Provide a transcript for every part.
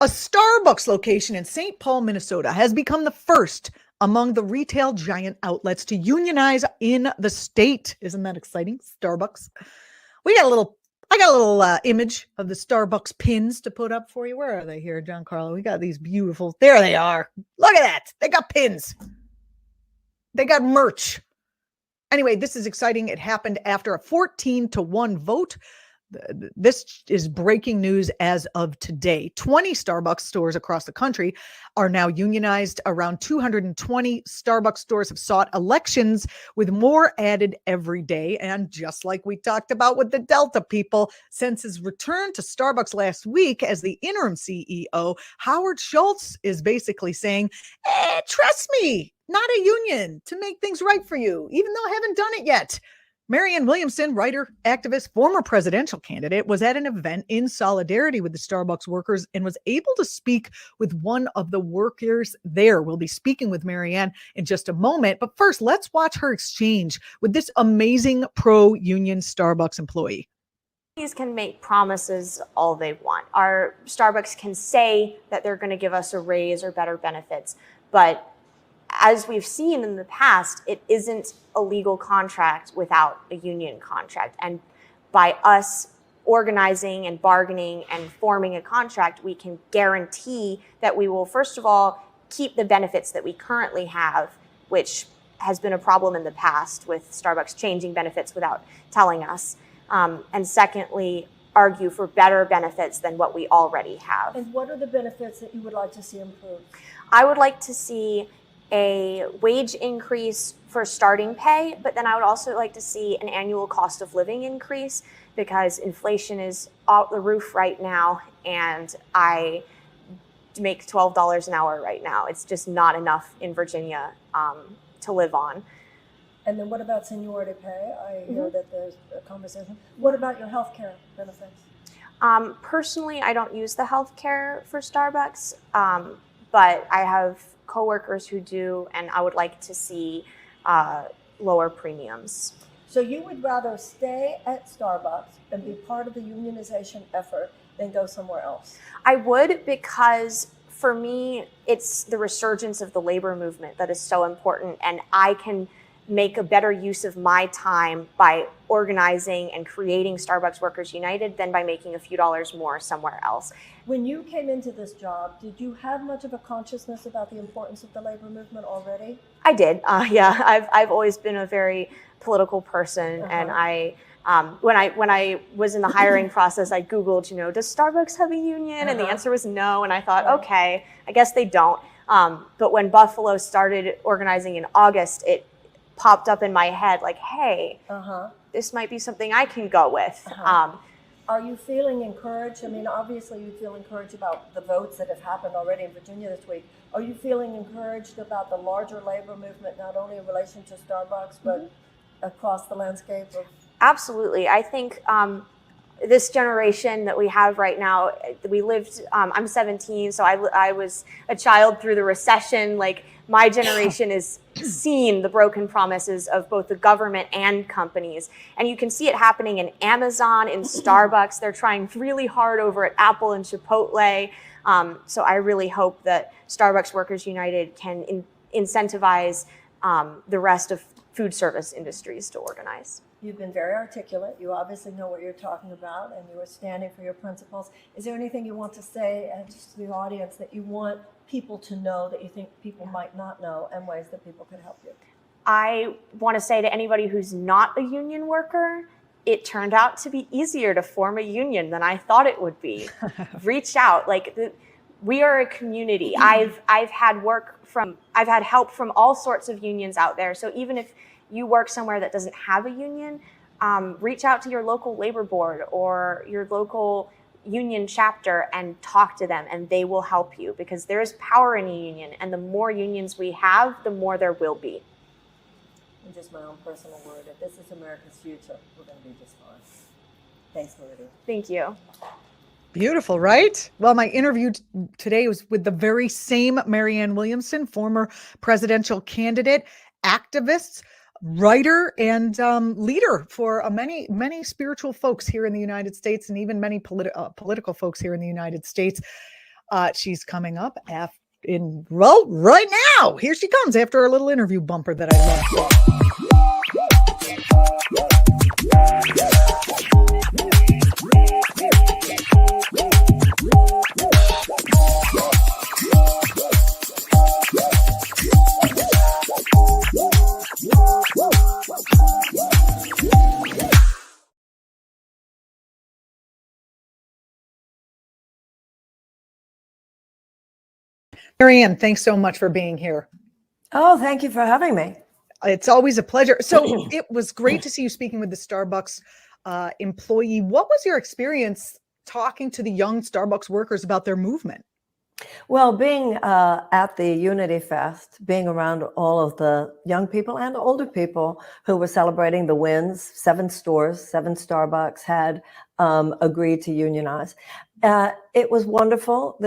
Starbucks location in St. Paul, Minnesota has become the first among the retail giant outlets to unionize in the state. Isn't that exciting? Starbucks. I got a little image of the Starbucks pins to put up for you. Where are they here, Giancarlo? We got these beautiful. There they are. Look at that. They got pins. They got merch. Anyway, this is exciting. It happened after a 14-1 vote. This is breaking news as of today. 20 Starbucks stores across the country are now unionized. Around 220 Starbucks stores have sought elections, with more added every day. And just like we talked about with the Delta people, since his return to Starbucks last week as the interim CEO, Howard Schultz is basically saying, trust me, not a union to make things right for you, even though I haven't done it yet. Marianne Williamson, writer, activist, former presidential candidate, was at an event in solidarity with the Starbucks workers and was able to speak with one of the workers there. We'll be speaking with Marianne in just a moment. But first, let's watch her exchange with this amazing pro-union Starbucks employee. Companies can make promises all they want. Our Starbucks can say that they're going to give us a raise or better benefits, but as we've seen in the past, it isn't a legal contract without a union contract. And by us organizing and bargaining and forming a contract, we can guarantee that we will, first of all, keep the benefits that we currently have, which has been a problem in the past with Starbucks changing benefits without telling us. And secondly, argue for better benefits than what we already have. And what are the benefits that you would like to see improved? I would like to see a wage increase for starting pay, but then I would also like to see an annual cost of living increase, because inflation is out the roof right now, and I make $12 an hour right now. It's just not enough in Virginia to live on. And then what about seniority pay? I hear that there's a conversation. What about your health care benefits? Personally, I don't use the health care for Starbucks, but I have coworkers who do, and I would like to see lower premiums. So you would rather stay at Starbucks and be part of the unionization effort than go somewhere else? I would, because for me, it's the resurgence of the labor movement that is so important, and I can make a better use of my time by organizing and creating Starbucks Workers United than by making a few dollars more somewhere else. When you came into this job, did you have much of a consciousness about the importance of the labor movement already? I did. Yeah, I've always been a very political person, and I when I was in the hiring process, I Googled, does Starbucks have a union? And the answer was no. And I thought, okay, I guess they don't. But when Buffalo started organizing in August, it popped up in my head like, hey, this might be something I can go with. Are you feeling encouraged? I mean, obviously you feel encouraged about the votes that have happened already in Virginia this week. Are you feeling encouraged about the larger labor movement, not only in relation to Starbucks, but across the landscape of? Absolutely. I think this generation that we have right now, we lived, I'm 17, so I was a child through the recession. Like, my generation has seen the broken promises of both the government and companies. And you can see it happening in Amazon, in Starbucks. They're trying really hard over at Apple and Chipotle. So I really hope that Starbucks Workers United can incentivize the rest of food service industries to organize. You've been very articulate. You obviously know what you're talking about, and you are standing for your principles. Is there anything you want to say just to the audience that you want people to know that you think people might not know, and ways that people can help you? I want to say to anybody who's not a union worker, it turned out to be easier to form a union than I thought it would be. Reach out. We are a community. I've had help from all sorts of unions out there. So even if you work somewhere that doesn't have a union, reach out to your local labor board or your local union chapter and talk to them, and they will help you, because there is power in a union, and the more unions we have, the more there will be. And just my own personal word, if this is America's future, we're going to be just fine. Thanks, Marianne. Thank you. Beautiful, right? Well, my interview today was with the very same Marianne Williamson, former presidential candidate, activist, writer, and leader for many spiritual folks here in the United States, and even many political folks here in the United States. She's coming up right now. Here she comes after a little interview bumper that I love. Marianne, thanks so much for being here. Oh, thank you for having me. It's always a pleasure. So it was great to see you speaking with the Starbucks employee. What was your experience talking to the young Starbucks workers about their movement? Well, being at the Unity Fest, being around all of the young people and older people who were celebrating the wins, 7 stores, 7 Starbucks had agreed to unionize. It was wonderful.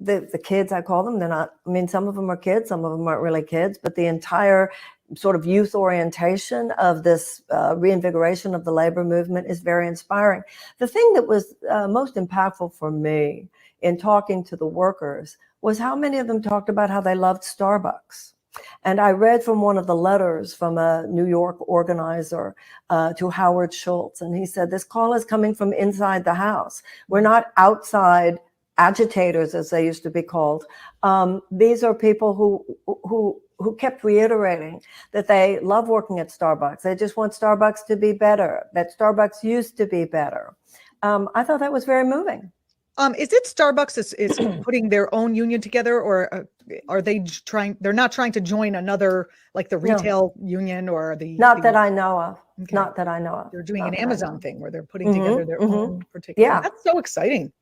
The kids, I call them, they're not, I mean, some of them are kids, some of them aren't really kids, but the entire sort of youth orientation of this reinvigoration of the labor movement is very inspiring. The thing that was most impactful for me in talking to the workers was how many of them talked about how they loved Starbucks. And I read from one of the letters from a New York organizer to Howard Schultz, and he said, this call is coming from inside the house. We're not outside agitators, as they used to be called. These are people who kept reiterating that they love working at Starbucks. They just want Starbucks to be better, that Starbucks used to be better. I thought that was very moving. Is it Starbucks is putting their own union together, or are they they're not trying to join another, like the retail union or the... Not that I know of. Okay. Not that I know of. They're doing an Amazon thing where they're putting together their own particular... Yeah. That's so exciting.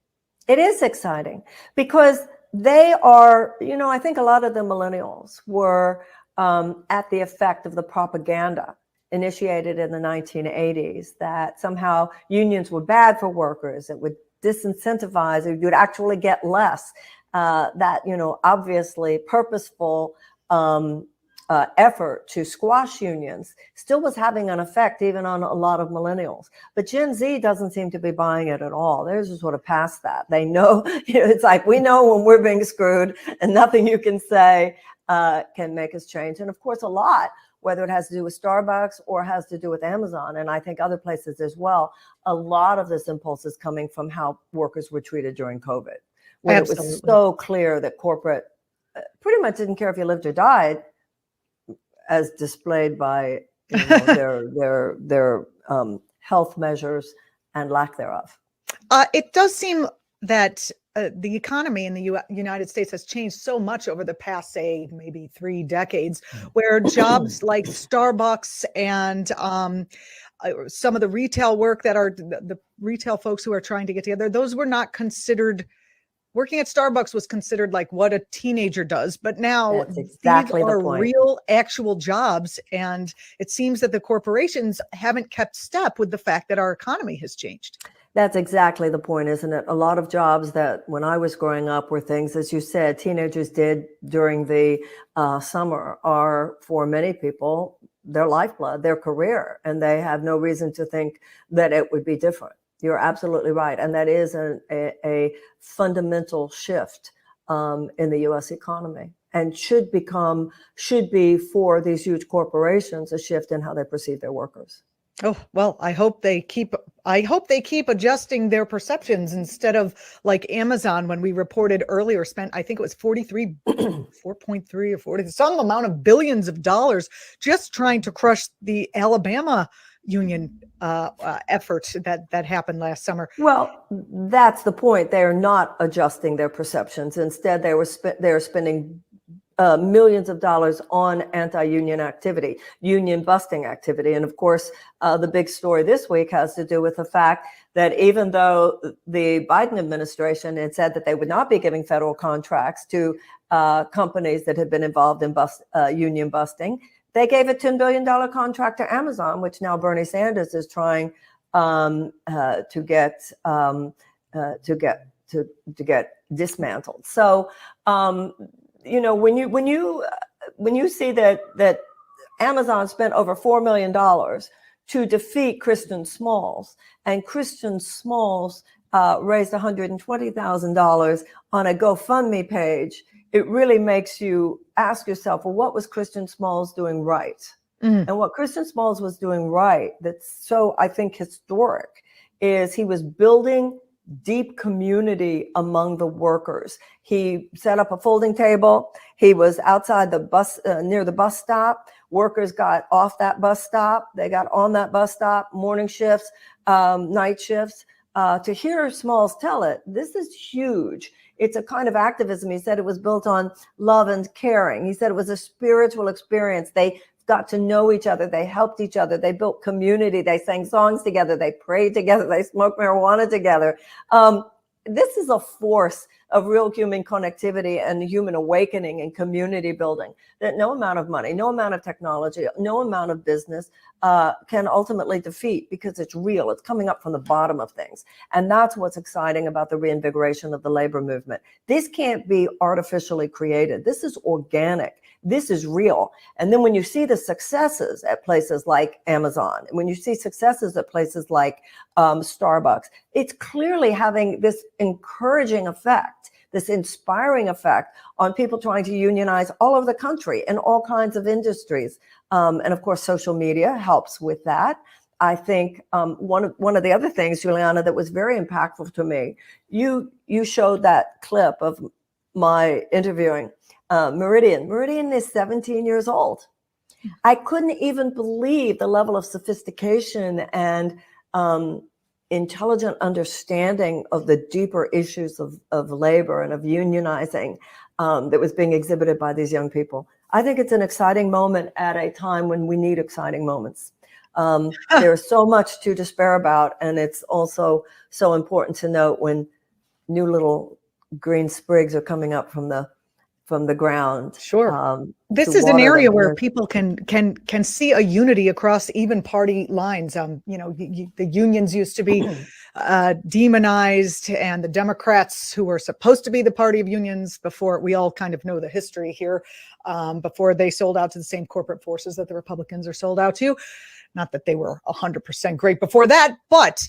It is exciting because they are, I think a lot of the millennials were at the effect of the propaganda initiated in the 1980s that somehow unions were bad for workers. It would disincentivize, or you'd actually get less. That, obviously purposeful effort to squash unions still was having an effect even on a lot of millennials. But Gen Z doesn't seem to be buying it at all. They're just sort of past that. They know, it's like, we know when we're being screwed and nothing you can say can make us change. And of course, a lot, whether it has to do with Starbucks or has to do with Amazon, and I think other places as well, a lot of this impulse is coming from how workers were treated during COVID, when it was so clear that corporate pretty much didn't care if you lived or died, as displayed by their health measures and lack thereof. It does seem that the economy in the United States has changed so much over the past, say, maybe 3 decades, where jobs like Starbucks and some of the retail work that are the retail folks who are trying to get together, those were not considered. Working at Starbucks was considered like what a teenager does, but now these are real, actual jobs. And it seems that the corporations haven't kept step with the fact that our economy has changed. That's exactly the point, isn't it? A lot of jobs that when I was growing up were things, as you said, teenagers did during the summer are, for many people, their lifeblood, their career, and they have no reason to think that it would be different. You're absolutely right. And that is a fundamental shift in the U.S. economy, and should be for these huge corporations, a shift in how they perceive their workers. Oh, well, I hope they keep adjusting their perceptions, instead of like Amazon, when we reported earlier, spent, I think it was 4.3 or 40, some amount of billions of dollars just trying to crush the Alabama union effort that happened last summer. Well, that's the point. They are not adjusting their perceptions. Instead, they're spending millions of dollars on anti-union activity, union busting activity. And of course, the big story this week has to do with the fact that even though the Biden administration had said that they would not be giving federal contracts to companies that had been involved in union busting, they gave a $10 billion contract to Amazon, which now Bernie Sanders is trying to get dismantled. So, when you see that Amazon spent over $4 million to defeat Christian Smalls, and Christian Smalls raised $120,000 on a GoFundMe page, it really makes you ask yourself, well, what was Christian Smalls doing right? Mm. And what Christian Smalls was doing right, that's so, I think, historic, is he was building deep community among the workers. He set up a folding table. He was outside the bus, near the bus stop. Workers got off that bus stop. They got on that bus stop, morning shifts, night shifts. To hear Smalls tell it, this is huge. It's a kind of activism. He said it was built on love and caring. He said it was a spiritual experience. They got to know each other. They helped each other. They built community. They sang songs together. They prayed together. They smoked marijuana together. This is a force of real human connectivity and human awakening and community building that no amount of money, no amount of technology, no amount of business can ultimately defeat, because it's real. It's coming up from the bottom of things. And that's what's exciting about the reinvigoration of the labor movement. This can't be artificially created. This is organic. This is real. And then when you see the successes at places like Amazon, when you see successes at places like Starbucks, it's clearly having this encouraging effect, this inspiring effect on people trying to unionize all over the country in all kinds of industries. And of course, social media helps with that. I think one of the other things, Julianna, that was very impactful to me, you showed that clip of my interviewing Meridian. Meridian is 17 years old. I couldn't even believe the level of sophistication and intelligent understanding of the deeper issues of labor and of unionizing that was being exhibited by these young people. I think it's an exciting moment at a time when we need exciting moments. There's so much to despair about, and it's also so important to note when new little green sprigs are coming up from the ground. Sure. This is an area where people can see a unity across even party lines. The unions used to be demonized, and the Democrats, who were supposed to be the party of unions before, we all kind of know the history here, before they sold out to the same corporate forces that the Republicans are sold out to. Not that they were 100% great before that, but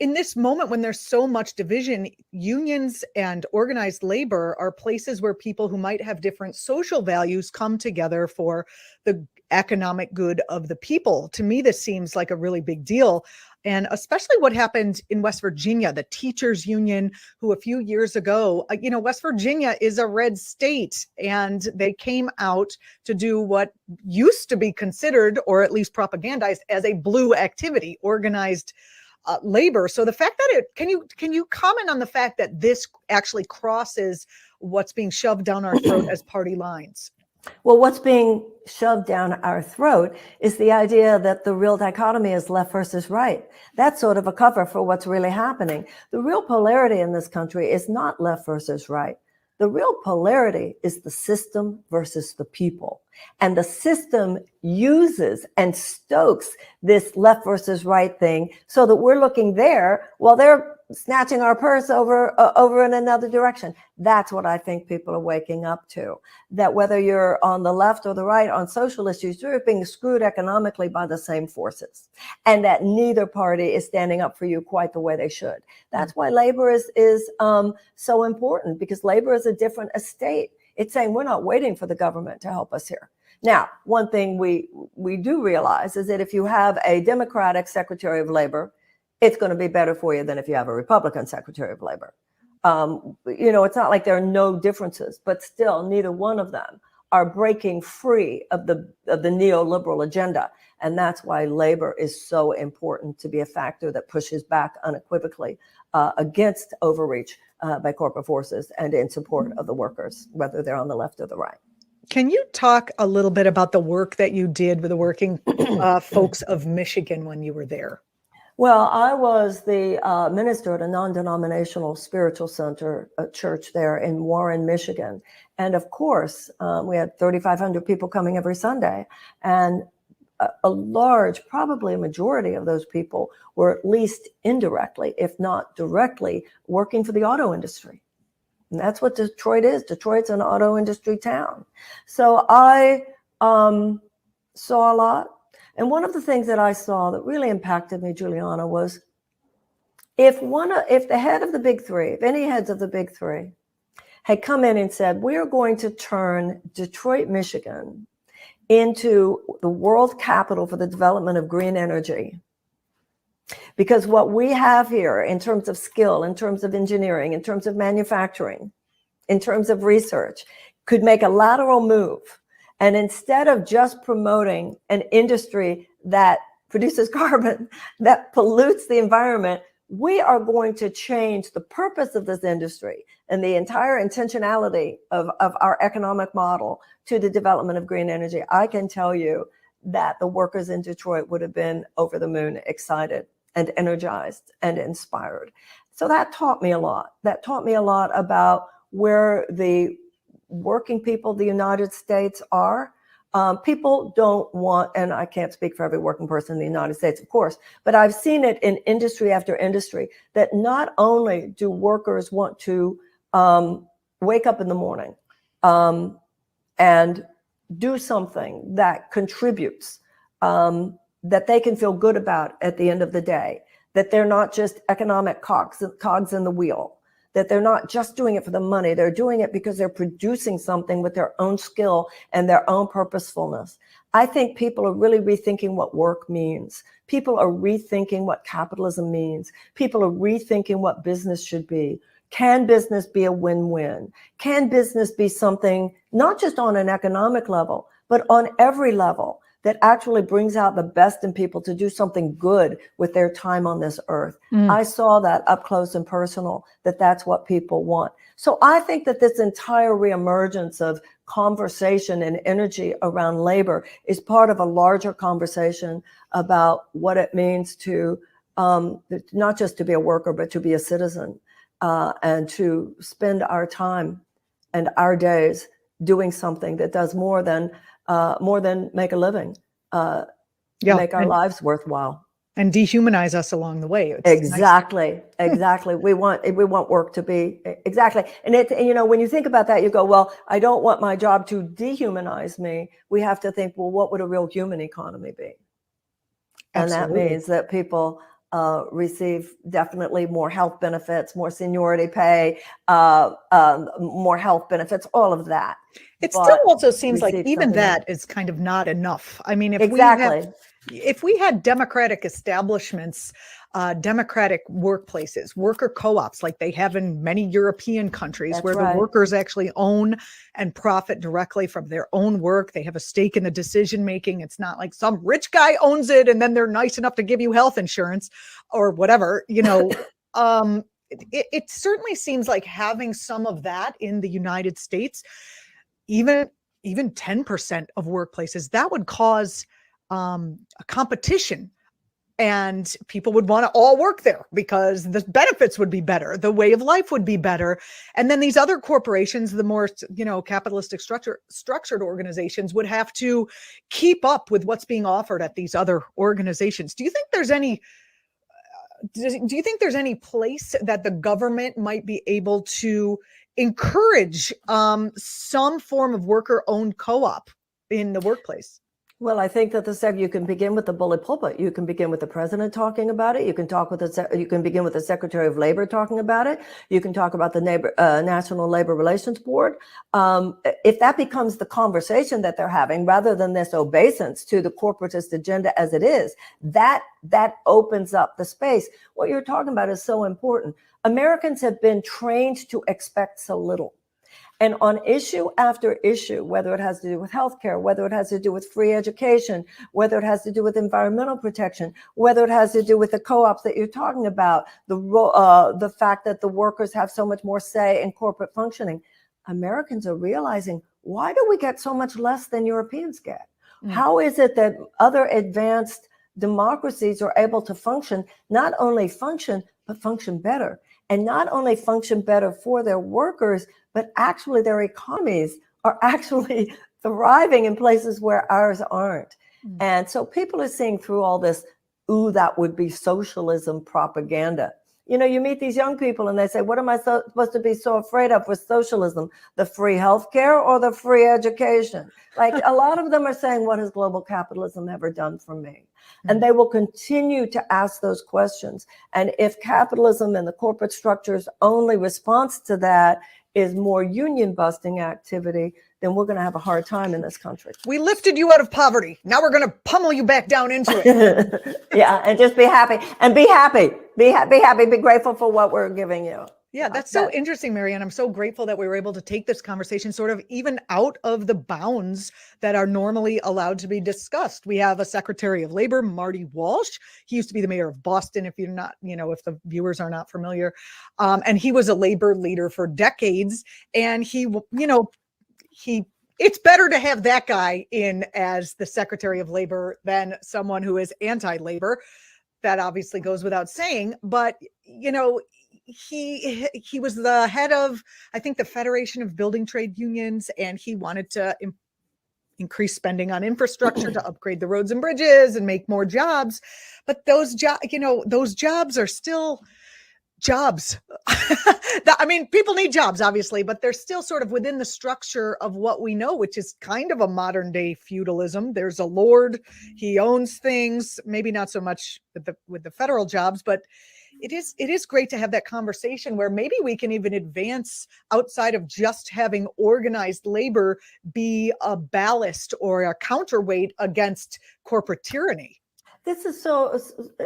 in this moment when there's so much division, unions and organized labor are places where people who might have different social values come together for the economic good of the people. To me, this seems like a really big deal. And especially what happened in West Virginia, the teachers union, who a few years ago, West Virginia is a red state, and they came out to do what used to be considered, or at least propagandized, as a blue activity, organized labor. So the fact that can you comment on the fact that this actually crosses what's being shoved down our throat as party lines? Well, what's being shoved down our throat is the idea that the real dichotomy is left versus right. That's sort of a cover for what's really happening. The real polarity in this country is not left versus right. The real polarity is the system versus the people. And the system uses and stokes this left versus right thing so that we're looking there while they're snatching our purse over in another direction. That's what I think people are waking up to. That whether you're on the left or the right on social issues, you're being screwed economically by the same forces. And that neither party is standing up for you quite the way they should. That's why labor is so important, because labor is a different estate. It's saying we're not waiting for the government to help us here. Now, one thing we do realize is that if you have a Democratic Secretary of Labor, it's going to be better for you than if you have a Republican Secretary of Labor. It's not like there are no differences, but still neither one of them are breaking free of the neoliberal agenda. And that's why labor is so important to be a factor that pushes back unequivocally against overreach by corporate forces and in support of the workers, whether they're on the left or the right. Can you talk a little bit about the work that you did with the working folks of Michigan when you were there? Well, I was the minister at a non-denominational spiritual center, a church there in Warren, Michigan. And of course, we had 3,500 people coming every Sunday. And a large, probably a majority of those people were at least indirectly, if not directly, working for the auto industry. And that's what Detroit is. Detroit's an auto industry town. So I saw a lot. And one of the things that I saw that really impacted me, Julianna, was If the head of the big three, if any heads of the big three had come in and said, we are going to turn Detroit, Michigan into the world capital for the development of green energy, because what we have here in terms of skill, in terms of engineering, in terms of manufacturing, in terms of research, could make a lateral move. And instead of just promoting an industry that produces carbon, that pollutes the environment, we are going to change the purpose of this industry and the entire intentionality of our economic model to the development of green energy. I can tell you that the workers in Detroit would have been over the moon excited and energized and inspired. So that taught me a lot. That taught me a lot about where the working people of the United States are. People don't want, and I can't speak for every working person in the United States, of course, but I've seen it in industry after industry, that not only do workers want to wake up in the morning and do something that contributes, that they can feel good about at the end of the day, that they're not just economic cogs in the wheel, that they're not just doing it for the money, they're doing it because they're producing something with their own skill and their own purposefulness. I think people are really rethinking what work means. People are rethinking what capitalism means. People are rethinking what business should be. Can business be a win-win? Can business be something not just on an economic level, but on every level, that actually brings out the best in people to do something good with their time on this earth? I saw that up close and personal, that that's what people want. So I think that this entire reemergence of conversation and energy around labor is part of a larger conversation about what it means to not just to be a worker, but to be a citizen, and to spend our time and our days doing something that does more than make a living, make our lives worthwhile. And dehumanize us along the way. It's exactly, nice. Exactly. We want work to be exactly. And when you think about that, you go, well, I don't want my job to dehumanize me. We have to think, well, what would a real human economy be? And Absolutely. that means that people receive definitely more health benefits, more seniority pay, more health benefits, all of that. It still also seems like even that is kind of not enough. I mean, if we had democratic establishments, democratic workplaces, worker co-ops like they have in many European countries, where the workers actually own and profit directly from their own work. They have a stake in the decision making. It's not like some rich guy owns it and then they're nice enough to give you health insurance or whatever, it certainly seems like having some of that in the United States, even 10% of workplaces, that would cause a competition, and people would want to all work there because the benefits would be better, the way of life would be better, and then these other corporations, the more capitalistic structured organizations, would have to keep up with what's being offered at these other organizations. Do you think there's any place that the government might be able to encourage some form of worker-owned co-op in the workplace? Well, I think that you can begin with the bully pulpit. You can begin with the president talking about it. You can begin with the Secretary of Labor talking about it. You can talk about the National Labor Relations Board. If that becomes the conversation that they're having, rather than this obeisance to the corporatist agenda as it is, that opens up the space. What you're talking about is so important. Americans have been trained to expect so little. And on issue after issue, whether it has to do with healthcare, whether it has to do with free education, whether it has to do with environmental protection, whether it has to do with the co-ops that you're talking about, the fact that the workers have so much more say in corporate functioning, Americans are realizing, why do we get so much less than Europeans get? How is it that other advanced democracies are able to function, not only function, but function better? And not only function better for their workers, but actually their economies are actually thriving in places where ours aren't. And so people are seeing through all this, ooh, that would be socialism propaganda. You meet these young people and they say, what am I supposed to be so afraid of with socialism? The free healthcare or the free education? Like a lot of them are saying, what has global capitalism ever done for me? And they will continue to ask those questions. And if capitalism and the corporate structure's only response to that is more union busting activity, then we're going to have a hard time in this country. We lifted you out of poverty. Now we're going to pummel you back down into it. Yeah, and just be happy. And be happy. Be happy. Be grateful for what we're giving you. Yeah, that's so interesting, Marianne. I'm so grateful that we were able to take this conversation sort of even out of the bounds that are normally allowed to be discussed. We have a Secretary of Labor, Marty Walsh. He used to be the mayor of Boston, if you're not, if the viewers are not familiar. And he was a labor leader for decades. And it's better to have that guy in as the Secretary of Labor than someone who is anti-labor. That obviously goes without saying, but he was the head of, I think, the Federation of Building Trade Unions, and he wanted to increase spending on infrastructure to upgrade the roads and bridges and make more jobs. But those jobs are still jobs. I mean, people need jobs, obviously, but they're still sort of within the structure of what we know, which is kind of a modern day feudalism. There's a lord, he owns things, maybe not so much with the federal jobs, but it is great to have that conversation where maybe we can even advance outside of just having organized labor be a ballast or a counterweight against corporate tyranny. This is so,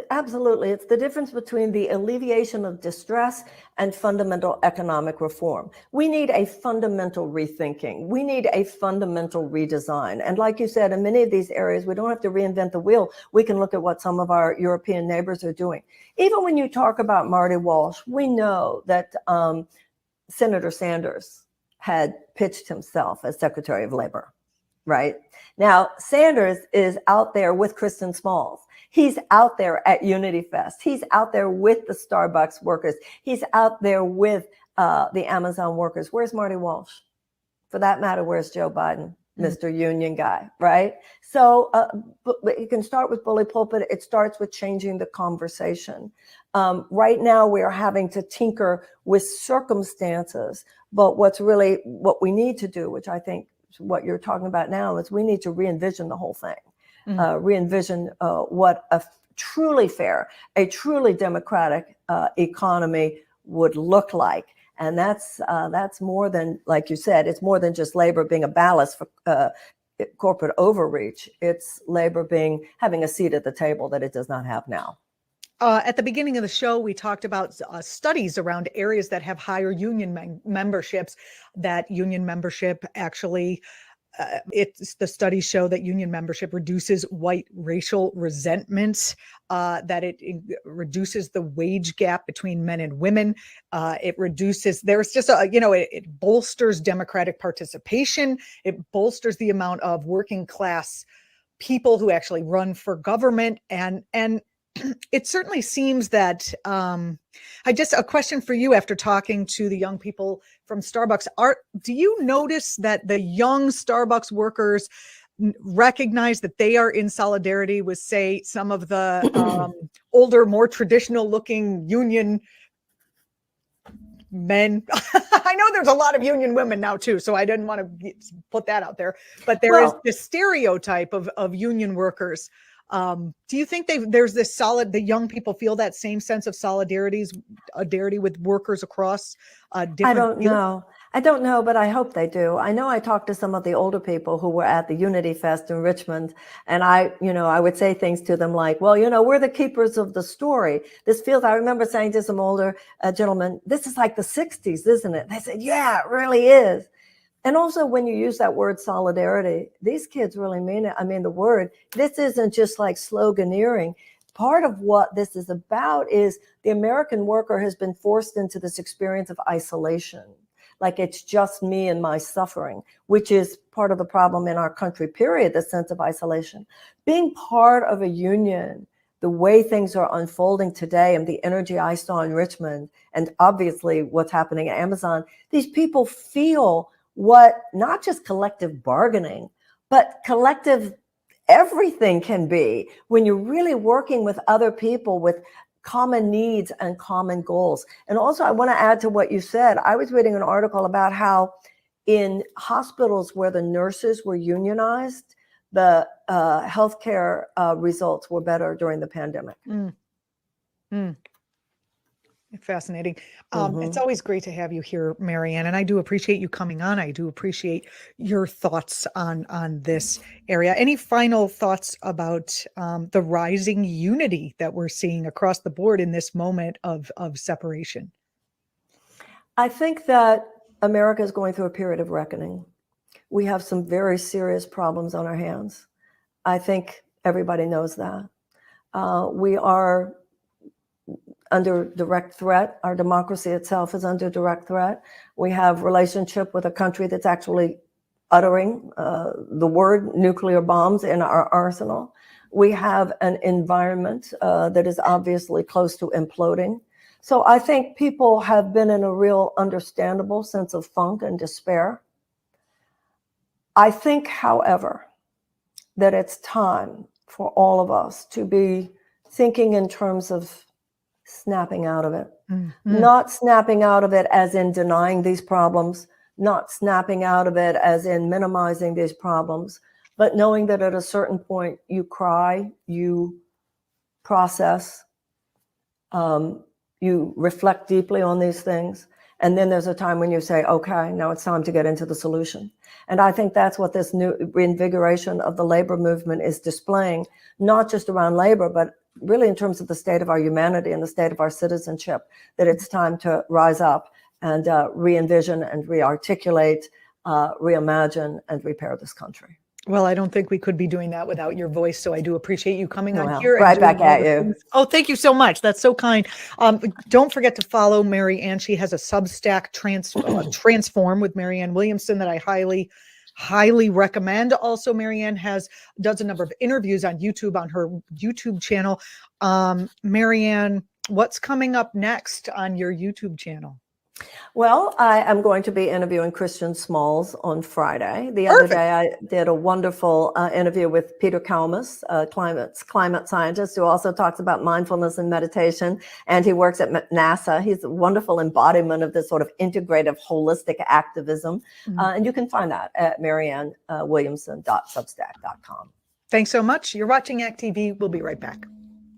absolutely. It's the difference between the alleviation of distress and fundamental economic reform. We need a fundamental rethinking. We need a fundamental redesign. And like you said, in many of these areas, we don't have to reinvent the wheel. We can look at what some of our European neighbors are doing. Even when you talk about Marty Walsh, we know that Senator Sanders had pitched himself as Secretary of Labor, right? Now, Sanders is out there with Kristen Smalls. He's out there at Unity Fest. He's out there with the Starbucks workers. He's out there with the Amazon workers. Where's Marty Walsh? For that matter, where's Joe Biden, Mr. Union guy, right? So you can start with bully pulpit. It starts with changing the conversation. Right now, we are having to tinker with circumstances. But what we need to do, which I think what you're talking about now, is we need to re-envision the whole thing. Re-envision what a truly fair, a truly democratic economy would look like. And that's more than, like you said, it's more than just labor being a ballast for corporate overreach. It's labor having a seat at the table that it does not have now. At the beginning of the show, we talked about studies around areas that have higher union memberships, that union membership actually the studies show that union membership reduces white racial resentment, that it reduces the wage gap between men and women. It reduces, it bolsters democratic participation. It bolsters the amount of working class people who actually run for government. And it certainly seems that, a question for you after talking to the young people from Starbucks. Do you notice that the young Starbucks workers recognize that they are in solidarity with, say, some of the older, more traditional looking union men? I know there's a lot of union women now too, so I didn't want to put that out there, but there is this stereotype of union workers. Do you think there's this the young people feel that same sense of solidarity with workers across different I don't know, but I hope they do. I know I talked to some of the older people who were at the Unity Fest in Richmond, and I would say things to them like, well, we're the keepers of the story. I remember saying to some older gentlemen, this is like the 60s, isn't it? They said, yeah, it really is. And also when you use that word solidarity, these kids really mean it. I mean, this isn't just like sloganeering. Part of what this is about is the American worker has been forced into this experience of isolation. Like it's just me and my suffering, which is part of the problem in our country, period, the sense of isolation. Being part of a union, the way things are unfolding today and the energy I saw in Richmond, and obviously what's happening at Amazon, these people feel what not just collective bargaining, but collective everything can be when you're really working with other people with common needs and common goals. And also I want to add to what you said. I was reading an article about how in hospitals where the nurses were unionized, the healthcare results were better during the pandemic. Fascinating. It's always great to have you here, Marianne, and I do appreciate you coming on. I do appreciate your thoughts on this area. Any final thoughts about the rising unity that we're seeing across the board in this moment of separation? I think that America is going through a period of reckoning. We have some very serious problems on our hands. I think everybody knows that. We are under direct threat. Our democracy itself is under direct threat. We have relationship with a country that's actually uttering the word nuclear bombs in our arsenal. We have an environment that is obviously close to imploding. So I think people have been in a real understandable sense of funk and despair. I think, however, that it's time for all of us to be thinking in terms of snapping out of it. Not snapping out of it as in denying these problems, not snapping out of it as in minimizing these problems, but knowing that at a certain point you cry, you process, you reflect deeply on these things. And then there's a time when you say, okay, now it's time to get into the solution. And I think that's what this new reinvigoration of the labor movement is displaying, not just around labor, but really in terms of the state of our humanity and the state of our citizenship, that it's time to rise up and re-envision and re-articulate, reimagine and repair this country. Well, I don't think we could be doing that without your voice. So I do appreciate you coming on Well, here. right and back doing all at the you. things. Oh, thank you so much. That's so kind. Don't forget to follow Marianne. She has a Substack Transform with Marianne Williamson that I highly recommend. Also, Marianne does a number of interviews on YouTube on her YouTube channel. Marianne, what's coming up next on your YouTube channel? Well, I am going to be interviewing Christian Smalls on Friday. The other day, I did a wonderful interview with Peter Kalmus, climate scientist, who also talks about mindfulness and meditation, and he works at NASA. He's a wonderful embodiment of this sort of integrative, holistic activism, and you can find that at mariannewilliamson.substack.com. Thanks so much. You're watching Act TV. We'll be right back.